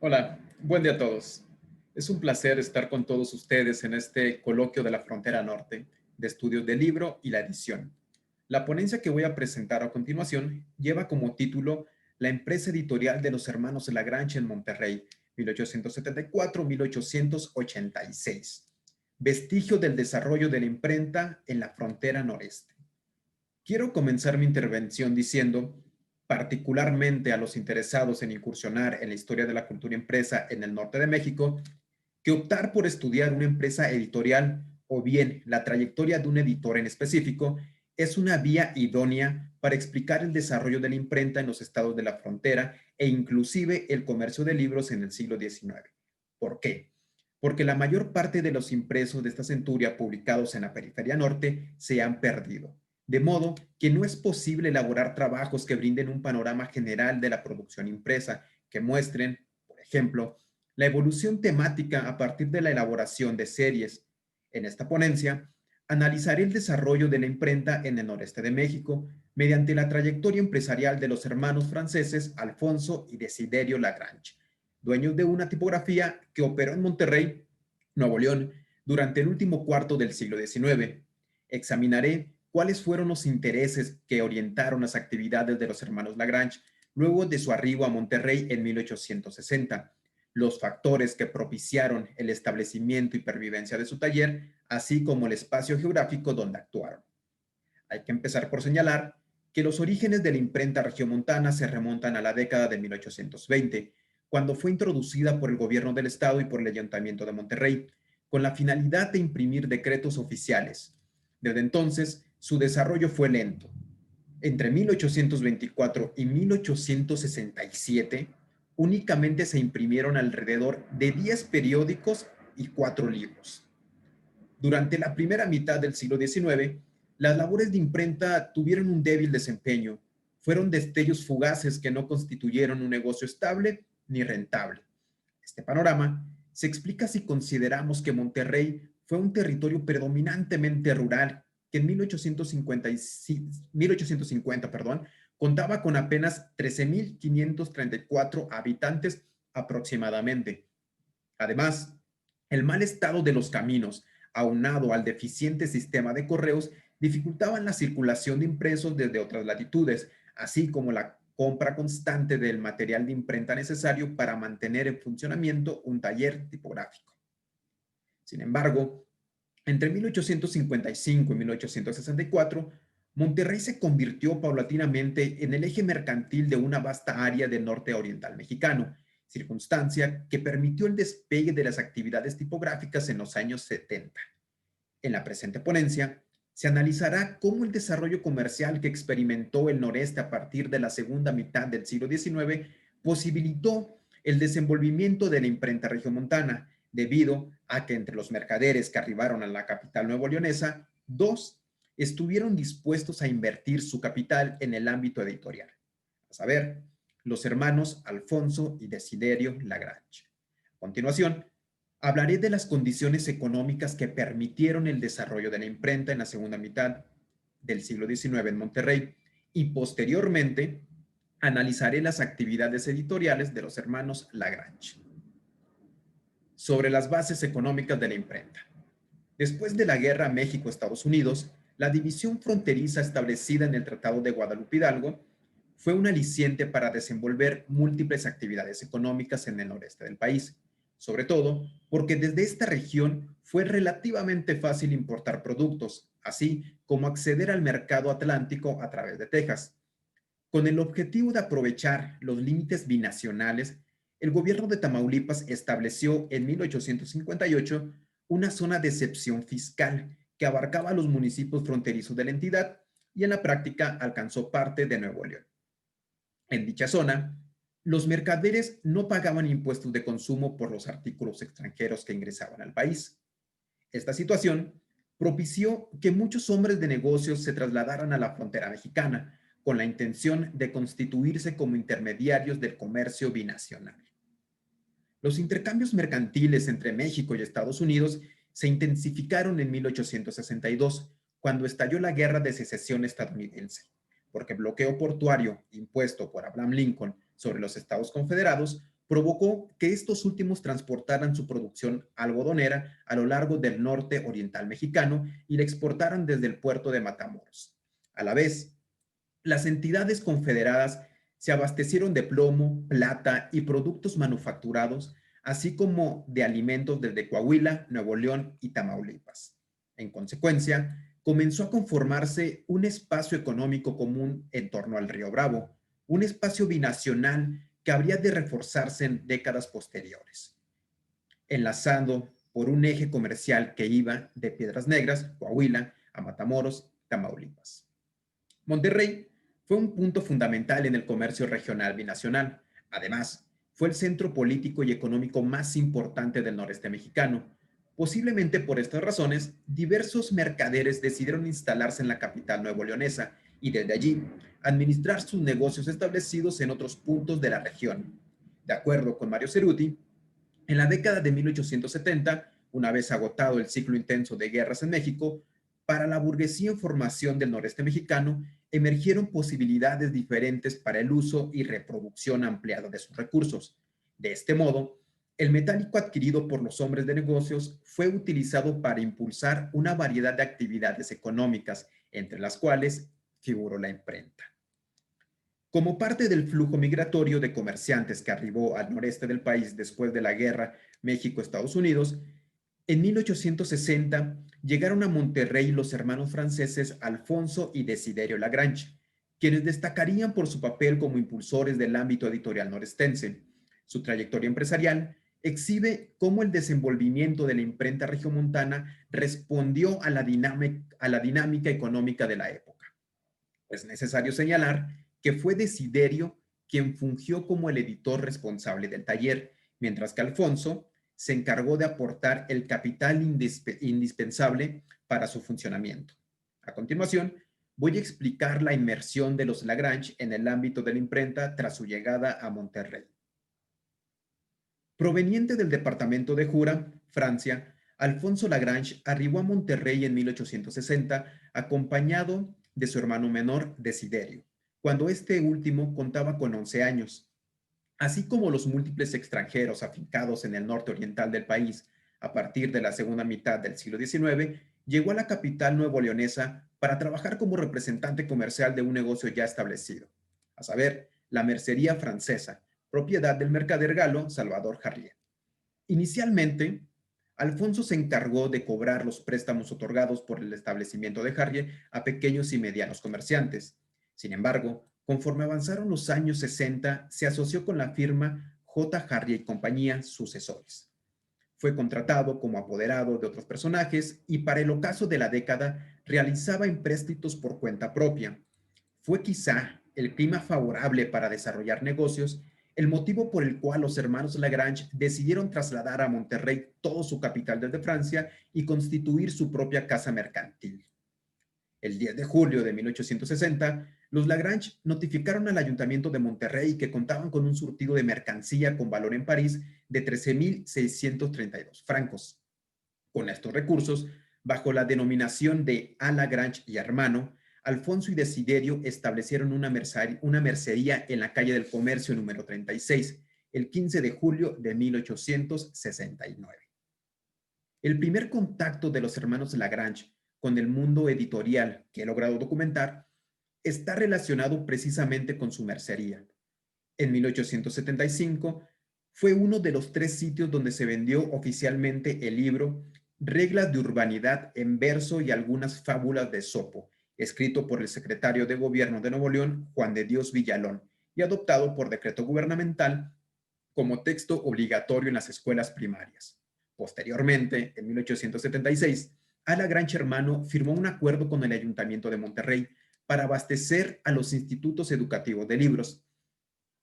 Hola, buen día a todos. Es un placer estar con todos ustedes en este coloquio de la frontera norte de estudios del libro y la edición. La ponencia que voy a presentar a continuación lleva como título La empresa editorial de los hermanos Lagrange en Monterrey, 1874-1886. Vestigio del desarrollo de la imprenta en la frontera noreste. Quiero comenzar mi intervención diciendo, particularmente a los interesados en incursionar en la historia de la cultura impresa en el norte de México, que optar por estudiar una empresa editorial o bien la trayectoria de un editor en específico es una vía idónea para explicar el desarrollo de la imprenta en los estados de la frontera e inclusive el comercio de libros en el siglo XIX. ¿Por qué? Porque la mayor parte de los impresos de esta centuria publicados en la periferia norte se han perdido, de modo que no es posible elaborar trabajos que brinden un panorama general de la producción impresa, que muestren, por ejemplo, la evolución temática a partir de la elaboración de series. En esta ponencia, analizaré el desarrollo de la imprenta en el noreste de México mediante la trayectoria empresarial de los hermanos franceses Alfonso y Desiderio Lagrange, dueños de una tipografía que operó en Monterrey, Nuevo León, durante el último cuarto del siglo XIX. Examinaré cuáles fueron los intereses que orientaron las actividades de los hermanos Lagrange luego de su arribo a Monterrey en 1860, los factores que propiciaron el establecimiento y pervivencia de su taller, así como el espacio geográfico donde actuaron. Hay que empezar por señalar que los orígenes de la imprenta regiomontana se remontan a la década de 1820, cuando fue introducida por el gobierno del estado y por el ayuntamiento de Monterrey, con la finalidad de imprimir decretos oficiales. Desde entonces, su desarrollo fue lento. Entre 1824 y 1867, únicamente se imprimieron alrededor de 10 periódicos y 4 libros. Durante la primera mitad del siglo XIX, las labores de imprenta tuvieron un débil desempeño. Fueron destellos fugaces que no constituyeron un negocio estable ni rentable. Este panorama se explica si consideramos que Monterrey fue un territorio predominantemente rural que en 1850 contaba con apenas 13.534 habitantes aproximadamente. Además, el mal estado de los caminos, aunado al deficiente sistema de correos, dificultaban la circulación de impresos desde otras latitudes, así como la compra constante del material de imprenta necesario para mantener en funcionamiento un taller tipográfico. Sin embargo, entre 1855 y 1864, Monterrey se convirtió paulatinamente en el eje mercantil de una vasta área del norte oriental mexicano, circunstancia que permitió el despegue de las actividades tipográficas en los años 70. En la presente ponencia, se analizará cómo el desarrollo comercial que experimentó el noreste a partir de la segunda mitad del siglo XIX posibilitó el desenvolvimiento de la imprenta regiomontana, debido a que entre los mercaderes que arribaron a la capital nuevo-leonesa, dos estuvieron dispuestos a invertir su capital en el ámbito editorial, a saber, los hermanos Alfonso y Desiderio Lagrange. A continuación, hablaré de las condiciones económicas que permitieron el desarrollo de la imprenta en la segunda mitad del siglo XIX en Monterrey y posteriormente analizaré las actividades editoriales de los hermanos Lagrange. Sobre las bases económicas de la imprenta. Después de la guerra México-Estados Unidos, la división fronteriza establecida en el Tratado de Guadalupe Hidalgo fue un aliciente para desenvolver múltiples actividades económicas en el noreste del país, sobre todo porque desde esta región fue relativamente fácil importar productos, así como acceder al mercado atlántico a través de Texas. Con el objetivo de aprovechar los límites binacionales, el gobierno de Tamaulipas estableció en 1858 una zona de excepción fiscal que abarcaba los municipios fronterizos de la entidad y en la práctica alcanzó parte de Nuevo León. En dicha zona, los mercaderes no pagaban impuestos de consumo por los artículos extranjeros que ingresaban al país. Esta situación propició que muchos hombres de negocios se trasladaran a la frontera mexicana con la intención de constituirse como intermediarios del comercio binacional. Los intercambios mercantiles entre México y Estados Unidos se intensificaron en 1862, cuando estalló la Guerra de Secesión estadounidense, porque el bloqueo portuario impuesto por Abraham Lincoln sobre los Estados Confederados provocó que estos últimos transportaran su producción algodonera a lo largo del norte oriental mexicano y la exportaran desde el puerto de Matamoros. A la vez, las entidades confederadas se abastecieron de plomo, plata y productos manufacturados, así como de alimentos desde Coahuila, Nuevo León y Tamaulipas. En consecuencia, comenzó a conformarse un espacio económico común en torno al río Bravo, un espacio binacional que habría de reforzarse en décadas posteriores, enlazando por un eje comercial que iba de Piedras Negras, Coahuila, a Matamoros, Tamaulipas. Monterrey fue un punto fundamental en el comercio regional binacional. Además, fue el centro político y económico más importante del noreste mexicano. Posiblemente por estas razones, diversos mercaderes decidieron instalarse en la capital nuevoleonesa y desde allí administrar sus negocios establecidos en otros puntos de la región. De acuerdo con Mario Ceruti, en la década de 1870, una vez agotado el ciclo intenso de guerras en México, para la burguesía en formación del noreste mexicano emergieron posibilidades diferentes para el uso y reproducción ampliada de sus recursos. De este modo, el metálico adquirido por los hombres de negocios fue utilizado para impulsar una variedad de actividades económicas, entre las cuales figuró la imprenta. Como parte del flujo migratorio de comerciantes que arribó al noreste del país después de la guerra México-Estados Unidos, en 1860 llegaron a Monterrey los hermanos franceses Alfonso y Desiderio Lagrange, quienes destacarían por su papel como impulsores del ámbito editorial norestense. Su trayectoria empresarial exhibe cómo el desenvolvimiento de la imprenta regiomontana respondió a la dinámica económica de la época. Es necesario señalar que fue Desiderio quien fungió como el editor responsable del taller, mientras que Alfonso se encargó de aportar el capital indispensable para su funcionamiento. A continuación, voy a explicar la inmersión de los Lagrange en el ámbito de la imprenta tras su llegada a Monterrey. Proveniente del departamento de Jura, Francia, Alfonso Lagrange arribó a Monterrey en 1860 acompañado de su hermano menor, Desiderio, cuando este último contaba con 11 años. Así como los múltiples extranjeros afincados en el norte oriental del país a partir de la segunda mitad del siglo XIX, llegó a la capital nuevoleonesa para trabajar como representante comercial de un negocio ya establecido, a saber, la mercería francesa, propiedad del mercader galo Salvador Jarrier. Inicialmente, Alfonso se encargó de cobrar los préstamos otorgados por el establecimiento de Jarrier a pequeños y medianos comerciantes. Sin embargo, conforme avanzaron los años 60, se asoció con la firma J. Jarrier y Compañía Sucesores. Fue contratado como apoderado de otros personajes y para el ocaso de la década realizaba empréstitos por cuenta propia. Fue quizá el clima favorable para desarrollar negocios el motivo por el cual los hermanos Lagrange decidieron trasladar a Monterrey todo su capital desde Francia y constituir su propia casa mercantil. El 10 de julio de 1860, los Lagrange notificaron al Ayuntamiento de Monterrey que contaban con un surtido de mercancía con valor en París de 13,632 francos. Con estos recursos, bajo la denominación de A. Lagrange y Hermano, Alfonso y Desiderio establecieron una mercería en la calle del Comercio número 36, el 15 de julio de 1869. El primer contacto de los hermanos Lagrange con el mundo editorial que he logrado documentar está relacionado precisamente con su mercería. En 1875 fue uno de los 3 sitios donde se vendió oficialmente el libro Reglas de Urbanidad en verso y algunas fábulas de Esopo, escrito por el secretario de Gobierno de Nuevo León, Juan de Dios Villalón, y adoptado por decreto gubernamental como texto obligatorio en las escuelas primarias. Posteriormente, en 1876, Ala Granche Hermano firmó un acuerdo con el Ayuntamiento de Monterrey para abastecer a los institutos educativos de libros.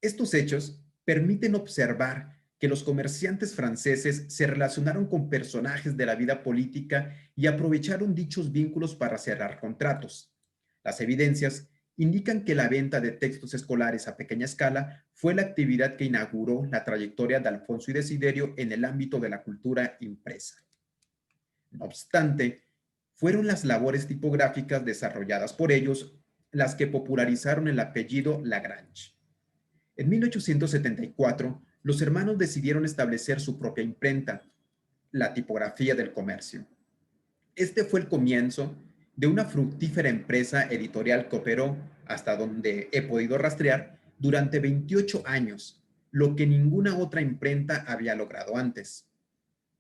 Estos hechos permiten observar que los comerciantes franceses se relacionaron con personajes de la vida política y aprovecharon dichos vínculos para cerrar contratos. Las evidencias indican que la venta de textos escolares a pequeña escala fue la actividad que inauguró la trayectoria de Alfonso y Desiderio en el ámbito de la cultura impresa. No obstante, fueron las labores tipográficas desarrolladas por ellos las que popularizaron el apellido Lagrange. En 1874, los hermanos decidieron establecer su propia imprenta, la Tipografía del Comercio. Este fue el comienzo de una fructífera empresa editorial que operó, hasta donde he podido rastrear, durante 28 años, lo que ninguna otra imprenta había logrado antes.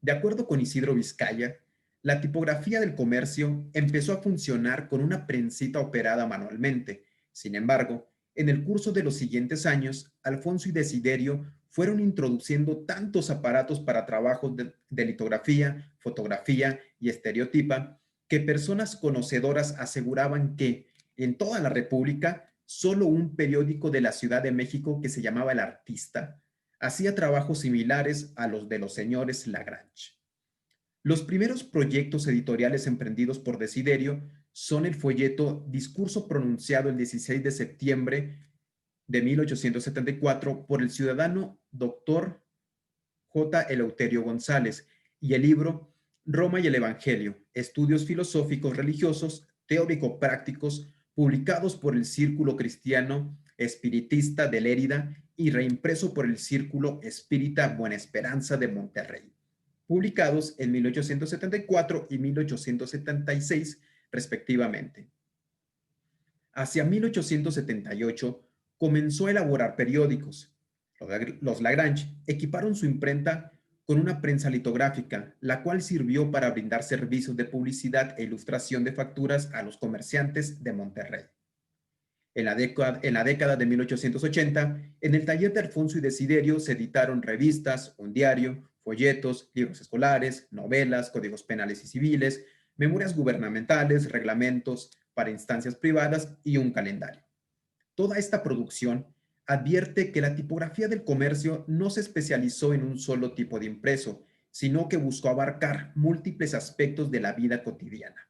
De acuerdo con Isidro Vizcaya, la tipografía del comercio empezó a funcionar con una prensita operada manualmente. Sin embargo, en el curso de los siguientes años, Alfonso y Desiderio fueron introduciendo tantos aparatos para trabajos de litografía, fotografía y estereotipa que personas conocedoras aseguraban que en toda la República solo un periódico de la Ciudad de México que se llamaba El Artista hacía trabajos similares a los de los señores Lagrange. Los primeros proyectos editoriales emprendidos por Desiderio son el folleto Discurso pronunciado el 16 de septiembre de 1874 por el ciudadano doctor J. Eleuterio González y el libro Roma y el Evangelio, Estudios Filosóficos Religiosos Teórico-Prácticos, publicados por el Círculo Cristiano Espiritista de Lérida y reimpreso por el Círculo Espírita Buena Esperanza de Monterrey, publicados en 1874 y 1876 respectivamente. Hacia 1878 comenzó a elaborar periódicos. Los Lagrange equiparon su imprenta con una prensa litográfica, la cual sirvió para brindar servicios de publicidad e ilustración de facturas a los comerciantes de Monterrey. En la década de 1880, en el taller de Alfonso y Desiderio se editaron revistas, un diario, folletos, libros escolares, novelas, códigos penales y civiles, memorias gubernamentales, reglamentos para instancias privadas y un calendario. Toda esta producción advierte que la tipografía del comercio no se especializó en un solo tipo de impreso, sino que buscó abarcar múltiples aspectos de la vida cotidiana.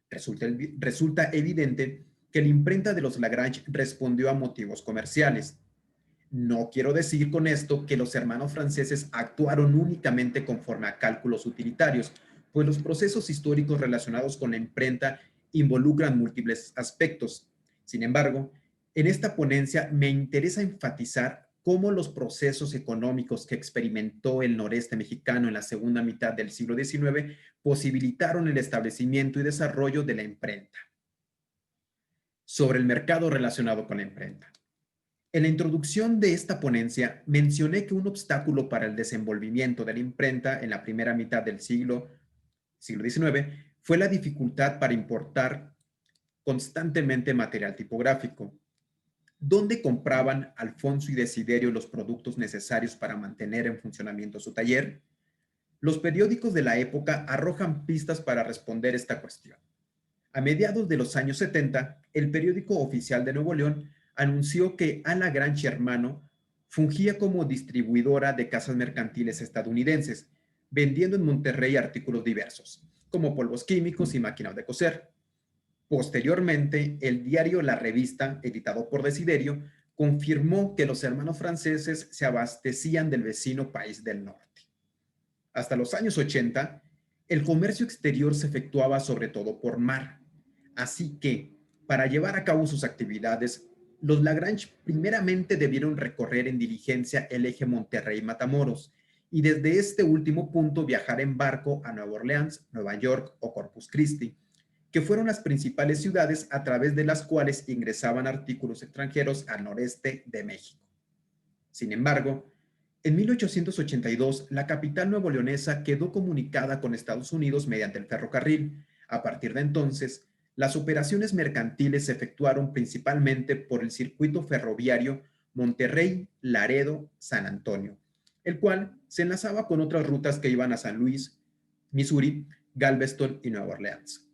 Resulta evidente que la imprenta de los Lagrange respondió a motivos comerciales. No quiero decir con esto que los hermanos franceses actuaron únicamente conforme a cálculos utilitarios, pues los procesos históricos relacionados con la imprenta involucran múltiples aspectos. Sin embargo, en esta ponencia me interesa enfatizar cómo los procesos económicos que experimentó el noreste mexicano en la segunda mitad del siglo XIX posibilitaron el establecimiento y desarrollo de la imprenta. Sobre el mercado relacionado con la imprenta. En la introducción de esta ponencia mencioné que un obstáculo para el desenvolvimiento de la imprenta en la primera mitad del siglo XIX fue la dificultad para importar constantemente material tipográfico. ¿Dónde compraban Alfonso y Desiderio los productos necesarios para mantener en funcionamiento su taller? Los periódicos de la época arrojan pistas para responder esta cuestión. A mediados de los años 70, el periódico oficial de Nuevo León anunció que Ana Granchi Hermano fungía como distribuidora de casas mercantiles estadounidenses, vendiendo en Monterrey artículos diversos, como polvos químicos y máquinas de coser. Posteriormente, el diario La Revista, editado por Desiderio, confirmó que los hermanos franceses se abastecían del vecino país del norte. Hasta los años 80, el comercio exterior se efectuaba sobre todo por mar. Así que, para llevar a cabo sus actividades, los Lagrange primeramente debieron recorrer en diligencia el eje Monterrey-Matamoros y desde este último punto viajar en barco a Nueva Orleans, Nueva York o Corpus Christi, que fueron las principales ciudades a través de las cuales ingresaban artículos extranjeros al noreste de México. Sin embargo, en 1882, la capital nuevoleonesa quedó comunicada con Estados Unidos mediante el ferrocarril. A partir de entonces, las operaciones mercantiles se efectuaron principalmente por el circuito ferroviario Monterrey, Laredo, San Antonio, el cual se enlazaba con otras rutas que iban a San Luis, Missouri, Galveston y Nueva Orleans.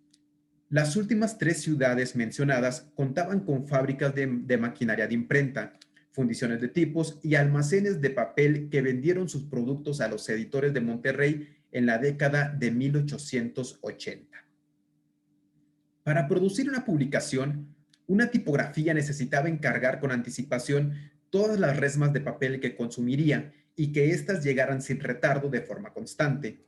Las últimas tres ciudades mencionadas contaban con fábricas de maquinaria de imprenta, fundiciones de tipos y almacenes de papel que vendieron sus productos a los editores de Monterrey en la década de 1880. Para producir una publicación, una tipografía necesitaba encargar con anticipación todas las resmas de papel que consumiría y que éstas llegaran sin retardo de forma constante.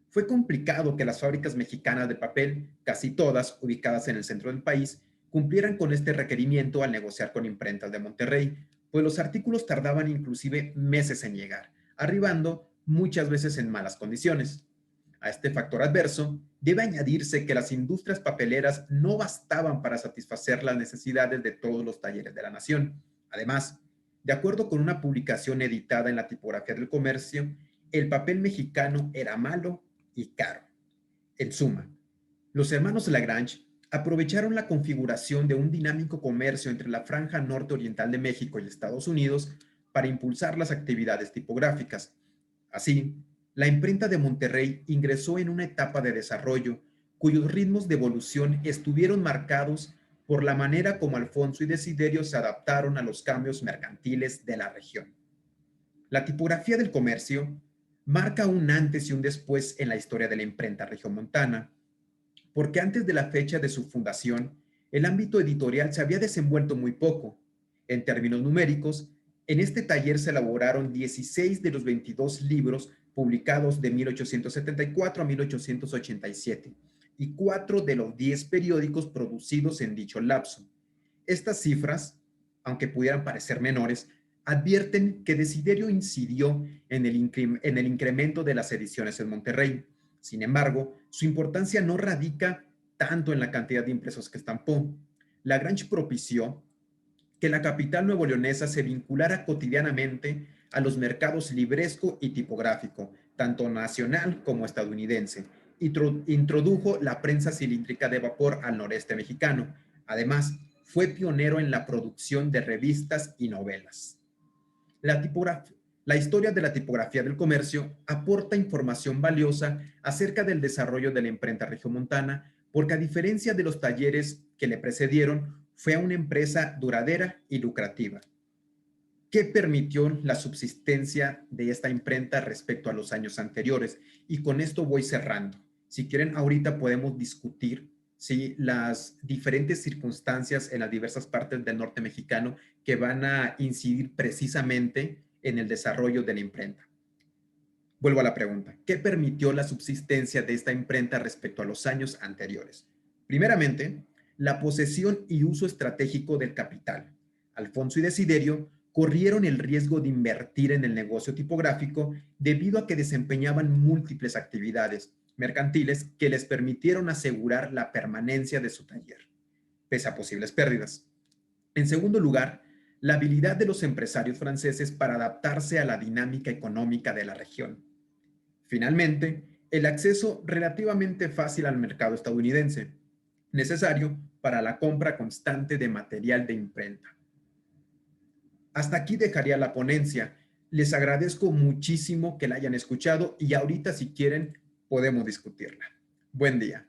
Fue complicado que las fábricas mexicanas de papel, casi todas ubicadas en el centro del país, cumplieran con este requerimiento al negociar con imprentas de Monterrey, pues los artículos tardaban inclusive meses en llegar, arribando muchas veces en malas condiciones. A este factor adverso debe añadirse que las industrias papeleras no bastaban para satisfacer las necesidades de todos los talleres de la nación. Además, de acuerdo con una publicación editada en la Tipografía del Comercio, el papel mexicano era malo y caro. En suma, los hermanos Lagrange aprovecharon la configuración de un dinámico comercio entre la franja norte-oriental de México y Estados Unidos para impulsar las actividades tipográficas. Así, la imprenta de Monterrey ingresó en una etapa de desarrollo cuyos ritmos de evolución estuvieron marcados por la manera como Alfonso y Desiderio se adaptaron a los cambios mercantiles de la región. La tipografía del comercio marca un antes y un después en la historia de la imprenta regiomontana, porque antes de la fecha de su fundación, el ámbito editorial se había desenvuelto muy poco. En términos numéricos, en este taller se elaboraron 16 de los 22 libros publicados de 1874 a 1887 y 4 de los 10 periódicos producidos en dicho lapso. Estas cifras, aunque pudieran parecer menores, advierten que Desiderio incidió en el incremento de las ediciones en Monterrey. Sin embargo, su importancia no radica tanto en la cantidad de impresos que estampó. Lagrange propició que la capital nuevoleonesa se vinculara cotidianamente a los mercados libresco y tipográfico, tanto nacional como estadounidense. Introdujo la prensa cilíndrica de vapor al noreste mexicano. Además, fue pionero en la producción de revistas y novelas. La, la historia de la tipografía del comercio aporta información valiosa acerca del desarrollo de la imprenta regiomontana, porque a diferencia de los talleres que le precedieron, fue una empresa duradera y lucrativa. ¿Qué permitió la subsistencia de esta imprenta respecto a los años anteriores? Y con esto voy cerrando. Si quieren, ahorita podemos discutir ¿sí? Las diferentes circunstancias en las diversas partes del norte mexicano que van a incidir precisamente en el desarrollo de la imprenta. Vuelvo a la pregunta, ¿qué permitió la subsistencia de esta imprenta respecto a los años anteriores? Primeramente, la posesión y uso estratégico del capital. Alfonso y Desiderio corrieron el riesgo de invertir en el negocio tipográfico debido a que desempeñaban múltiples actividades mercantiles que les permitieron asegurar la permanencia de su taller, pese a posibles pérdidas. En segundo lugar, la habilidad de los empresarios franceses para adaptarse a la dinámica económica de la región. Finalmente, el acceso relativamente fácil al mercado estadounidense, necesario para la compra constante de material de imprenta. Hasta aquí dejaría la ponencia. Les agradezco muchísimo que la hayan escuchado y ahorita si quieren podemos discutirla. Buen día.